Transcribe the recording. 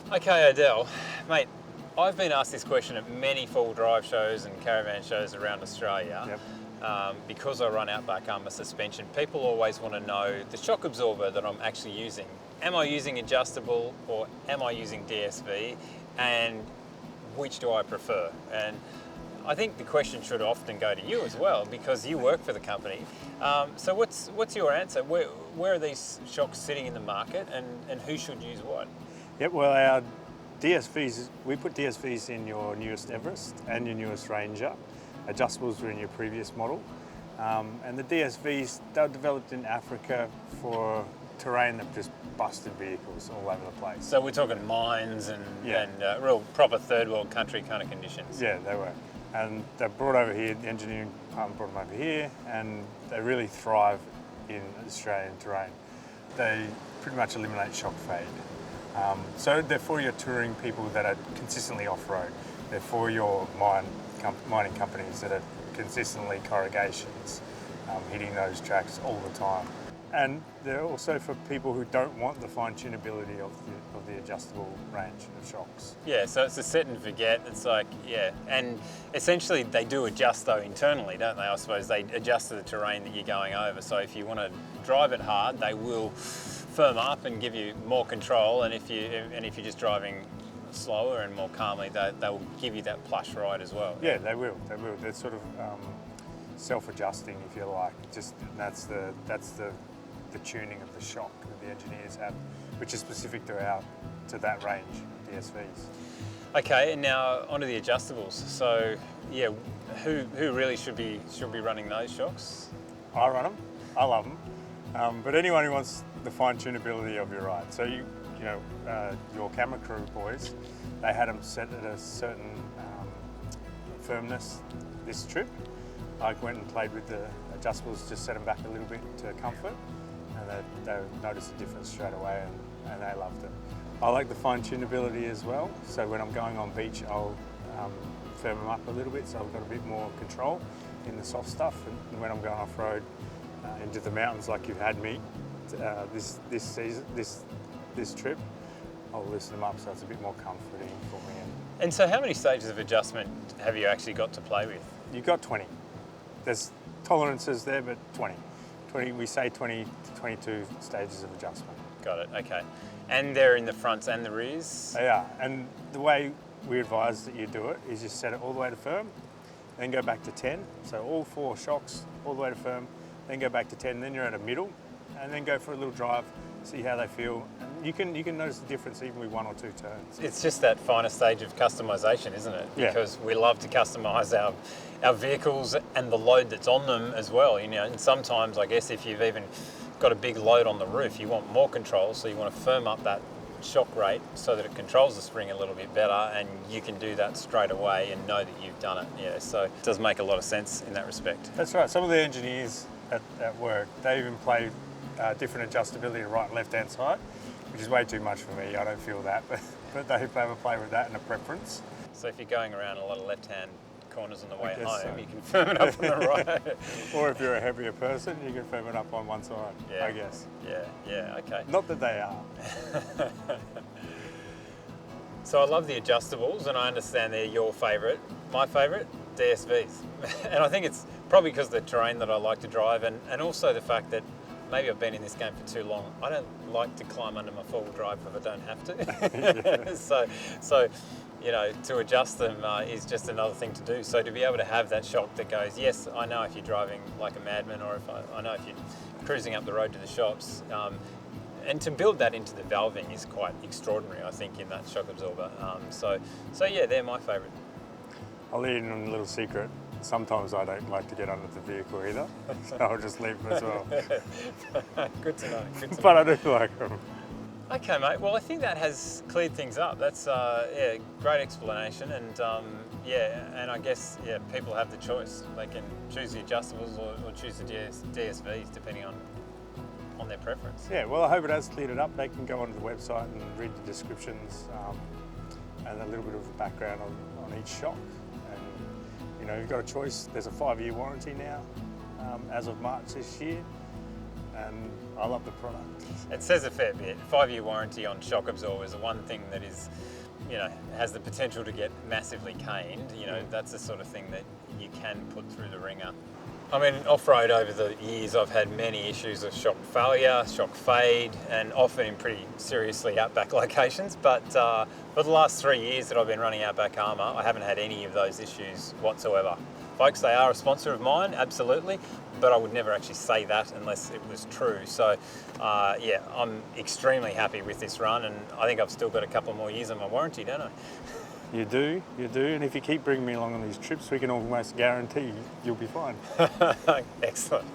Okay, Odell, mate, I've been asked this question at many four-wheel drive shows and caravan shows around Australia. Yep. Because I run Outback Armor suspension, people always want to know the shock absorber that I'm actually using. Am I using adjustable or am I using DSV, and which do I prefer? And I think the question should often go to you as well, because you work for the company. So what's your answer? Where are these shocks sitting in the market, and who should use what? Yep, well, our DSVs, we put DSVs in your newest Everest and your newest Ranger. Adjustables were in your previous model. And the DSVs, they were developed in Africa for terrain that just busted vehicles all over the place. So we're talking mines and real proper third world country kind of conditions. Yeah, they were. And they're brought over here, the engineering department brought them over here, and they really thrive in Australian terrain. They pretty much eliminate shock fade. So they're for your touring people that are consistently off-road. They're for your mining companies that are consistently corrugations, hitting those tracks all the time. And they're also for people who don't want the fine-tunability of the adjustable range of shocks. Yeah, so it's a set and forget. It's like, yeah, and essentially they do adjust though internally, don't they? I suppose they adjust to the terrain that you're going over. So if you want to drive it hard, they will firm up and give you more control. And if you're just driving slower and more calmly, they will give you that plush ride as well. Yeah, they will. They're sort of self-adjusting, if you like. Just that's the tuning of the shock that the engineers have, which is specific to that range, DSVs. Okay, and now onto the adjustables. So, yeah, who really should be running those shocks? I run them. I love them. But anyone who wants the fine-tunability of your ride. So your camera crew boys, they had them set at a certain firmness this trip. I went and played with the adjustables, just set them back a little bit to comfort, and they noticed a difference straight away, and they loved it. I like the fine-tunability as well, so when I'm going on beach, I'll firm them up a little bit so I've got a bit more control in the soft stuff, and when I'm going off-road into the mountains like you've had me this season, this trip, I'll loosen them up so it's a bit more comforting for me. And so how many stages of adjustment have you actually got to play with? You've got 20. There's tolerances there, but 20. We say 20 to 22 stages of adjustment. Got it, okay. And they're in the fronts and the rears? They are, and the way we advise that you do it is you set it all the way to firm, then go back to 10, so all four shocks all the way to firm, then go back to 10, then you're at a middle, and then go for a little drive, see how they feel. And you can notice the difference even with 1 or 2 turns. It's just that finer stage of customization, isn't it? Yeah. Because we love to customize our vehicles and the load that's on them as well. And sometimes I guess if you've even got a big load on the roof, you want more control, so you want to firm up that shock rate so that it controls the spring a little bit better, and you can do that straight away and know that you've done it. Yeah, so it does make a lot of sense in that respect. That's right. Some of the engineers at work, they even play different adjustability right and left hand side, which is way too much for me. I don't feel that, but they have a play with that and a preference. So if you're going around a lot of left hand corners on the way home, so. you can firm it up on the right. Or if you're a heavier person, you can firm it up on one side, Yeah. I guess. Yeah, okay. Not that they are. So I love the adjustables, and I understand they're your favourite. My favourite, DSVs. And I think it's probably because of the terrain that I like to drive, and also the fact that maybe I've been in this game for too long. I don't like to climb under my four-wheel drive if I don't have to. So to adjust them is just another thing to do. So to be able to have that shock that goes, yes, I know if you're driving like a madman, or if I know if you're cruising up the road to the shops, and to build that into the valving is quite extraordinary, I think, in that shock absorber. So yeah, they're my favourite. I'll leave in a little secret. Sometimes I don't like to get under the vehicle either, so I'll just leave them as well. Good to know. But I do like them. Okay, mate. Well, I think that has cleared things up. That's great explanation, and and I guess people have the choice. They can choose the adjustables or choose the DSVs depending on their preference. Yeah, well, I hope it has cleared it up. They can go onto the website and read the descriptions and a little bit of the background on each shock. And you've got a choice. There's a 5-year warranty now, as of March this year. and I love the product. It says a fair bit. 5-year warranty on shock absorbers are one thing that is, has the potential to get massively caned. That's the sort of thing that you can put through the ringer. I mean, off-road over the years, I've had many issues of shock failure, shock fade, and often in pretty seriously Outback locations. But for the last 3 years that I've been running Outback Armor, I haven't had any of those issues whatsoever. Folks, they are a sponsor of mine, absolutely, but I would never actually say that unless it was true. So, yeah, I'm extremely happy with this run, and I think I've still got a couple more years on my warranty, don't I? You do, and if you keep bringing me along on these trips, we can almost guarantee you'll be fine. Excellent.